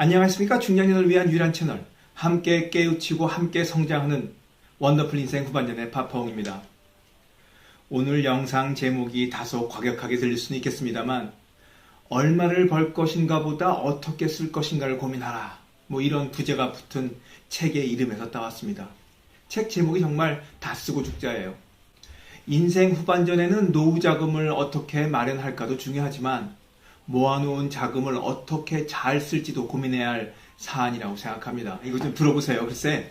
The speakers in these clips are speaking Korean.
안녕하십니까. 중년인을 위한 유일한 채널, 함께 깨우치고 함께 성장하는 원더풀 인생 후반전의 파파홍입니다. 오늘 영상 제목이 다소 과격하게 들릴 수는 있겠습니다만, 얼마를 벌 것인가 보다 어떻게 쓸 것인가를 고민하라, 이런 부제가 붙은 책의 이름에서 따왔습니다. 책 제목이 정말 다 쓰고 죽자예요. 인생 후반전에는 노후 자금을 어떻게 마련할까도 중요하지만 모아놓은 자금을 어떻게 잘 쓸지도 고민해야 할 사안이라고 생각합니다. 이거 좀 들어보세요. 글쎄,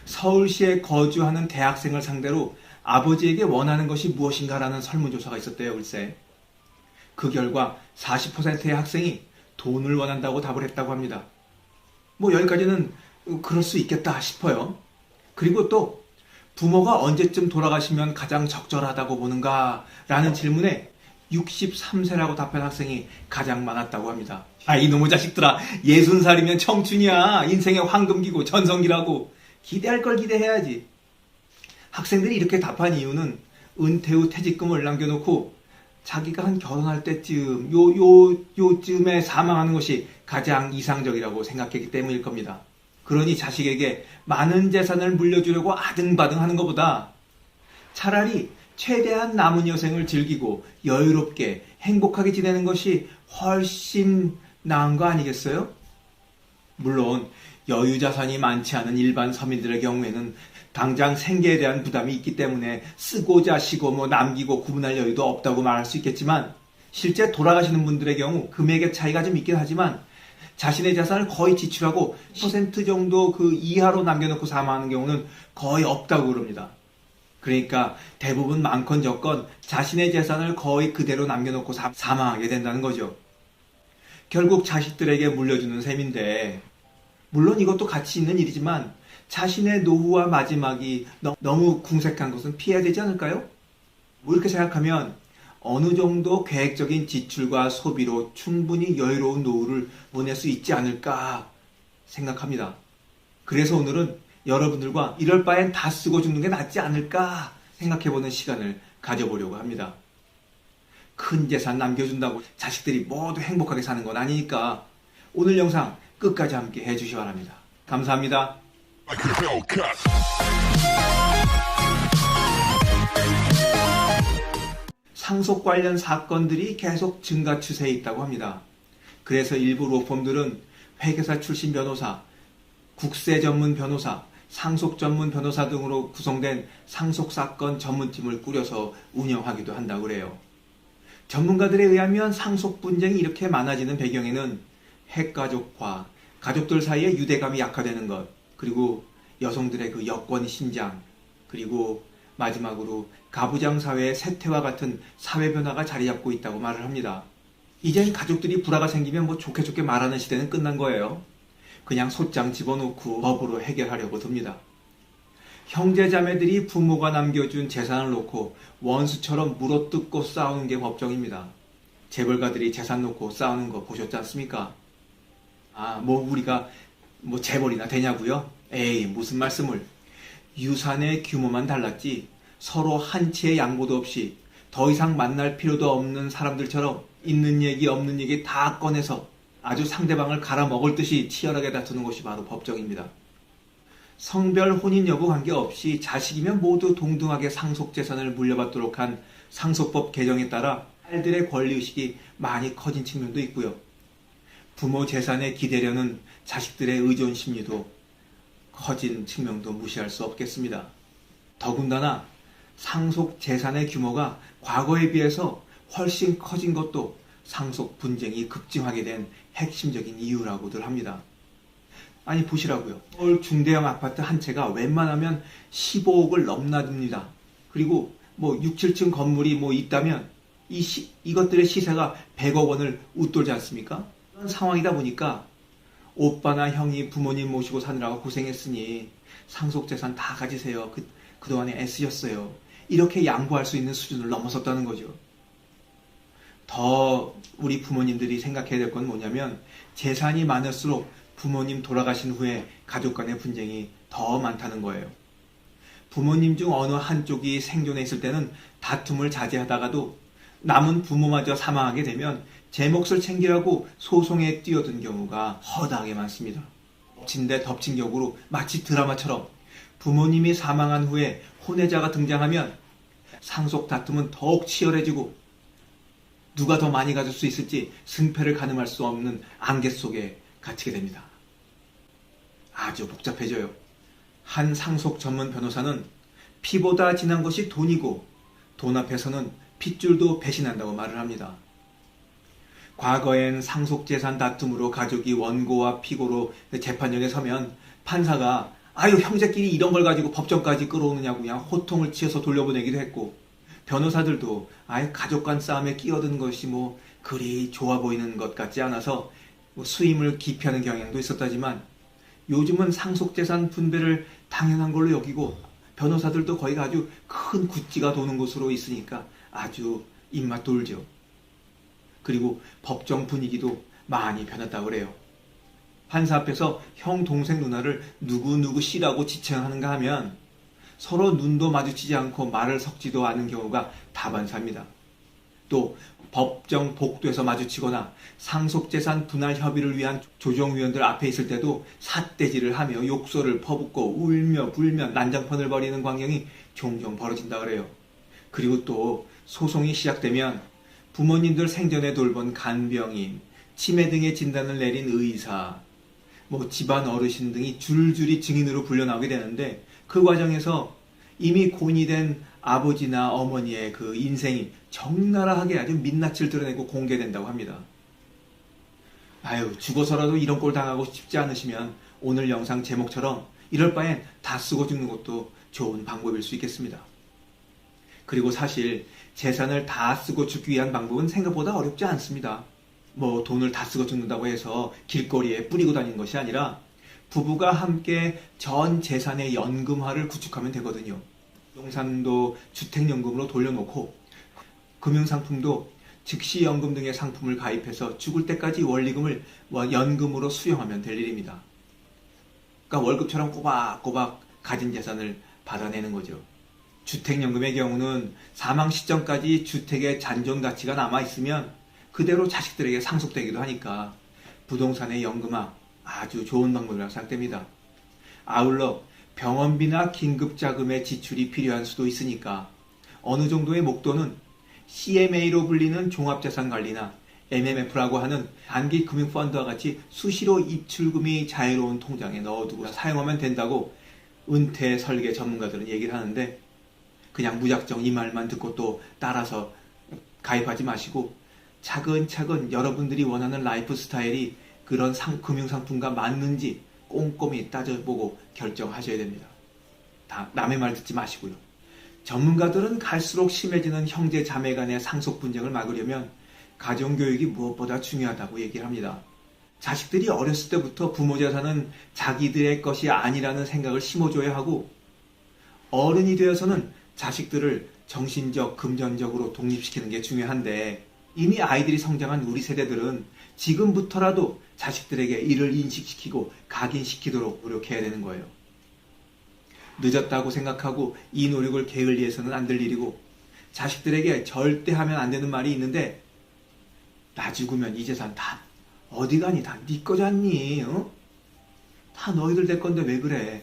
서울시에 거주하는 대학생을 상대로 아버지에게 원하는 것이 무엇인가라는 설문조사가 있었대요. 글쎄, 그 결과 40%의 학생이 돈을 원한다고 답을 했다고 합니다. 여기까지는 그럴 수 있겠다 싶어요. 그리고 또 부모가 언제쯤 돌아가시면 가장 적절하다고 보는가 라는 질문에 63세라고 답한 학생이 가장 많았다고 합니다. 이놈의 자식들아, 60살이면 청춘이야. 인생의 황금기고 전성기라고. 기대할 걸 기대해야지. 학생들이 이렇게 답한 이유는 은퇴 후 퇴직금을 남겨놓고 자기가 한 결혼할 때쯤 요쯤에 사망하는 것이 가장 이상적이라고 생각했기 때문일 겁니다. 그러니 자식에게 많은 재산을 물려주려고 아등바등 하는 것보다 차라리 최대한 남은 여생을 즐기고 여유롭게 행복하게 지내는 것이 훨씬 나은 거 아니겠어요? 물론 여유 자산이 많지 않은 일반 서민들의 경우에는 당장 생계에 대한 부담이 있기 때문에 쓰고자 쉬고 남기고 구분할 여유도 없다고 말할 수 있겠지만, 실제 돌아가시는 분들의 경우 금액의 차이가 좀 있긴 하지만 자신의 자산을 거의 지출하고 10% 정도 그 이하로 남겨놓고 사망하는 경우는 거의 없다고 그럽니다. 그러니까 대부분 많건 적건 자신의 재산을 거의 그대로 남겨놓고 사망하게 된다는 거죠. 결국 자식들에게 물려주는 셈인데, 물론 이것도 가치 있는 일이지만 자신의 노후와 마지막이 너무 궁색한 것은 피해야 되지 않을까요? 이렇게 생각하면 어느 정도 계획적인 지출과 소비로 충분히 여유로운 노후를 보낼 수 있지 않을까 생각합니다. 그래서 오늘은 여러분들과 이럴 바엔 다 쓰고 죽는 게 낫지 않을까 생각해보는 시간을 가져보려고 합니다. 큰 재산 남겨준다고 자식들이 모두 행복하게 사는 건 아니니까 오늘 영상 끝까지 함께 해주시기 바랍니다. 감사합니다. 상속 관련 사건들이 계속 증가 추세에 있다고 합니다. 그래서 일부 로펌들은 회계사 출신 변호사, 국세 전문 변호사, 상속 전문 변호사 등으로 구성된 상속사건 전문팀을 꾸려서 운영하기도 한다고 그래요. 전문가들에 의하면 상속 분쟁이 이렇게 많아지는 배경에는 핵가족화, 가족들 사이에 유대감이 약화되는 것, 그리고 여성들의 그 여권 신장, 그리고 마지막으로 가부장 사회의 쇠퇴와 같은 사회 변화가 자리 잡고 있다고 말을 합니다. 이젠 가족들이 불화가 생기면 좋게 말하는 시대는 끝난 거예요. 그냥 소장 집어넣고 법으로 해결하려고 듭니다. 형제자매들이 부모가 남겨준 재산을 놓고 원수처럼 물어뜯고 싸우는 게 법정입니다. 재벌가들이 재산 놓고 싸우는 거 보셨지 않습니까? 우리가 재벌이나 되냐고요? 에이, 무슨 말씀을. 유산의 규모만 달랐지 서로 한 치의 양보도 없이 더 이상 만날 필요도 없는 사람들처럼 있는 얘기 없는 얘기 다 꺼내서 아주 상대방을 갈아먹을 듯이 치열하게 다투는 것이 바로 법정입니다. 성별 혼인 여부 관계없이 자식이면 모두 동등하게 상속재산을 물려받도록 한 상속법 개정에 따라 딸들의 권리의식이 많이 커진 측면도 있고요. 부모 재산에 기대려는 자식들의 의존 심리도 커진 측면도 무시할 수 없겠습니다. 더군다나 상속재산의 규모가 과거에 비해서 훨씬 커진 것도 상속 분쟁이 급증하게 된 핵심적인 이유라고들 합니다. 보시라고요. 서울 중대형 아파트 한 채가 웬만하면 15억을 넘나듭니다. 그리고 6, 7층 건물이 있다면 이것들의 시세가 100억 원을 웃돌지 않습니까? 그런 상황이다 보니까 오빠나 형이 부모님 모시고 사느라고 고생했으니 상속재산 다 가지세요. 그동안에 애쓰셨어요. 이렇게 양보할 수 있는 수준을 넘어섰다는 거죠. 더 우리 부모님들이 생각해야 될 건 뭐냐면, 재산이 많을수록 부모님 돌아가신 후에 가족 간의 분쟁이 더 많다는 거예요. 부모님 중 어느 한쪽이 생존해 있을 때는 다툼을 자제하다가도 남은 부모마저 사망하게 되면 제 몫을 챙기라고 소송에 뛰어든 경우가 허다하게 많습니다. 덮친 데 덮친 격으로 마치 드라마처럼 부모님이 사망한 후에 혼외자가 등장하면 상속 다툼은 더욱 치열해지고 누가 더 많이 가질 수 있을지 승패를 가늠할 수 없는 안개 속에 갇히게 됩니다. 아주 복잡해져요. 한 상속 전문 변호사는 피보다 진한 것이 돈이고 돈 앞에서는 핏줄도 배신한다고 말을 합니다. 과거엔 상속재산 다툼으로 가족이 원고와 피고로 재판정에 서면 판사가 아유 형제끼리 이런 걸 가지고 법정까지 끌어오느냐고 그냥 호통을 치어서 돌려보내기도 했고, 변호사들도 아예 가족 간 싸움에 끼어든 것이 뭐 그리 좋아 보이는 것 같지 않아서 수임을 기피하는 경향도 있었다지만, 요즘은 상속재산 분배를 당연한 걸로 여기고 변호사들도 거의 아주 큰 구찌가 도는 곳으로 있으니까 아주 입맛 돌죠. 그리고 법정 분위기도 많이 변했다고 그래요. 판사 앞에서 형, 동생, 누나를 누구누구 씨라고 지칭하는가 하면 서로 눈도 마주치지 않고 말을 섞지도 않은 경우가 다반사입니다. 또 법정 복도에서 마주치거나 상속재산 분할 협의를 위한 조정위원들 앞에 있을 때도 삿대질을 하며 욕설을 퍼붓고 울며 불며 난장판을 벌이는 광경이 종종 벌어진다 그래요. 그리고 또 소송이 시작되면 부모님들 생전에 돌본 간병인, 치매 등의 진단을 내린 의사, 집안 어르신 등이 줄줄이 증인으로 불려나오게 되는데, 그 과정에서 이미 곤이 된 아버지나 어머니의 그 인생이 적나라하게 아주 민낯을 드러내고 공개된다고 합니다. 아유, 죽어서라도 이런 꼴 당하고 싶지 않으시면 오늘 영상 제목처럼 이럴 바엔 다 쓰고 죽는 것도 좋은 방법일 수 있겠습니다. 그리고 사실 재산을 다 쓰고 죽기 위한 방법은 생각보다 어렵지 않습니다. 돈을 다 쓰고 죽는다고 해서 길거리에 뿌리고 다니는 것이 아니라 부부가 함께 전 재산의 연금화를 구축하면 되거든요. 부동산도 주택연금으로 돌려놓고 금융상품도 즉시연금 등의 상품을 가입해서 죽을 때까지 원리금을 연금으로 수령하면 될 일입니다. 그러니까 월급처럼 꼬박꼬박 가진 재산을 받아내는 거죠. 주택연금의 경우는 사망 시점까지 주택의 잔존 가치가 남아있으면 그대로 자식들에게 상속되기도 하니까 부동산의 연금화 아주 좋은 방법이라고 생각됩니다. 아울러 병원비나 긴급자금의 지출이 필요한 수도 있으니까 어느 정도의 목돈은 CMA로 불리는 종합자산관리나 MMF라고 하는 단기금융펀드와 같이 수시로 입출금이 자유로운 통장에 넣어두고 사용하면 된다고 은퇴 설계 전문가들은 얘기를 하는데, 그냥 무작정 이 말만 듣고 또 따라서 가입하지 마시고 차근차근 여러분들이 원하는 라이프 스타일이 그런 금융상품과 맞는지 꼼꼼히 따져보고 결정하셔야 됩니다. 다 남의 말 듣지 마시고요. 전문가들은 갈수록 심해지는 형제 자매 간의 상속 분쟁을 막으려면 가정교육이 무엇보다 중요하다고 얘기를 합니다. 자식들이 어렸을 때부터 부모 재산은 자기들의 것이 아니라는 생각을 심어줘야 하고, 어른이 되어서는 자식들을 정신적, 금전적으로 독립시키는 게 중요한데, 이미 아이들이 성장한 우리 세대들은 지금부터라도 자식들에게 이를 인식시키고 각인시키도록 노력해야 되는 거예요. 늦었다고 생각하고 이 노력을 게을리해서는 안 될 일이고, 자식들에게 절대 하면 안 되는 말이 있는데, 나 죽으면 이 재산 다 어디 가니? 다 네 거잖니? 어? 다 너희들 될 건데 왜 그래?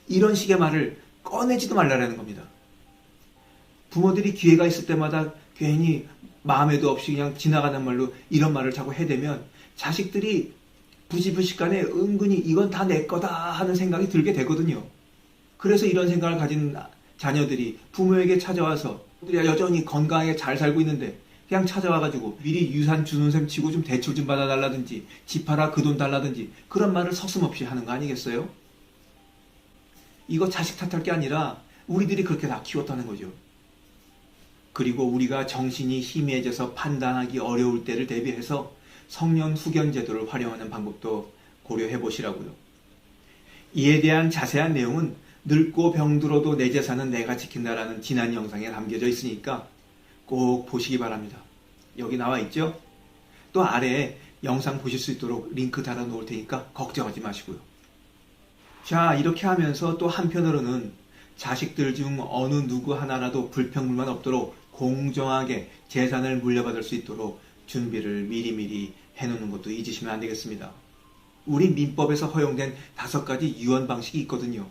이런 식의 말을 꺼내지도 말라라는 겁니다. 부모들이 기회가 있을 때마다 괜히 마음에도 없이 그냥 지나가는 말로 이런 말을 자꾸 해대면 자식들이 부지불식간에 은근히 이건 다 내 거다 하는 생각이 들게 되거든요. 그래서 이런 생각을 가진 자녀들이 부모에게 찾아와서 여전히 건강하게 잘 살고 있는데 그냥 찾아와가지고 미리 유산 주는 셈 치고 좀 대출 좀 받아달라든지 집 팔아 그 돈 달라든지 그런 말을 서슴없이 하는 거 아니겠어요? 이거 자식 탓할 게 아니라 우리들이 그렇게 다 키웠다는 거죠. 그리고 우리가 정신이 희미해져서 판단하기 어려울 때를 대비해서 성년 후견 제도를 활용하는 방법도 고려해 보시라고요. 이에 대한 자세한 내용은 늙고 병들어도 내 재산은 내가 지킨다라는 지난 영상에 담겨져 있으니까 꼭 보시기 바랍니다. 여기 나와 있죠? 또 아래에 영상 보실 수 있도록 링크 달아 놓을 테니까 걱정하지 마시고요. 자, 이렇게 하면서 또 한편으로는 자식들 중 어느 누구 하나라도 불평불만 없도록 공정하게 재산을 물려받을 수 있도록 준비를 미리미리 해놓는 것도 잊으시면 안 되겠습니다. 우리 민법에서 허용된 5가지 유언 방식이 있거든요.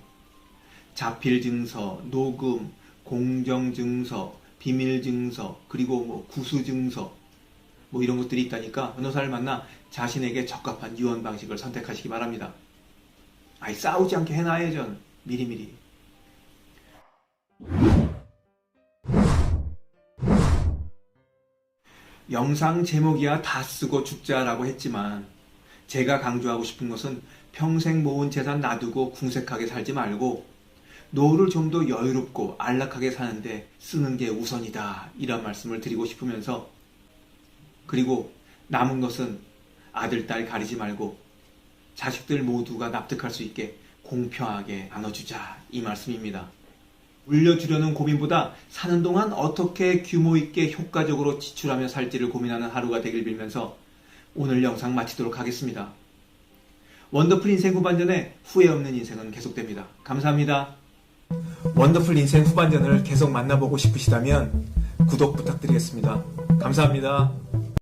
자필증서, 녹음, 공정증서, 비밀증서, 그리고 구수증서 이런 것들이 있다니까 변호사를 만나 자신에게 적합한 유언 방식을 선택하시기 바랍니다. 싸우지 않게 해놔야죠. 미리미리. 영상 제목이야 다 쓰고 죽자라고 했지만 제가 강조하고 싶은 것은 평생 모은 재산 놔두고 궁색하게 살지 말고 노후를 좀 더 여유롭고 안락하게 사는데 쓰는 게 우선이다, 이런 말씀을 드리고 싶으면서, 그리고 남은 것은 아들, 딸 가리지 말고 자식들 모두가 납득할 수 있게 공평하게 나눠주자, 이 말씀입니다. 물려주려는 고민보다 사는 동안 어떻게 규모 있게 효과적으로 지출하며 살지를 고민하는 하루가 되길 빌면서 오늘 영상 마치도록 하겠습니다. 원더풀 인생 후반전에 후회 없는 인생은 계속됩니다. 감사합니다. 원더풀 인생 후반전을 계속 만나보고 싶으시다면 구독 부탁드리겠습니다. 감사합니다.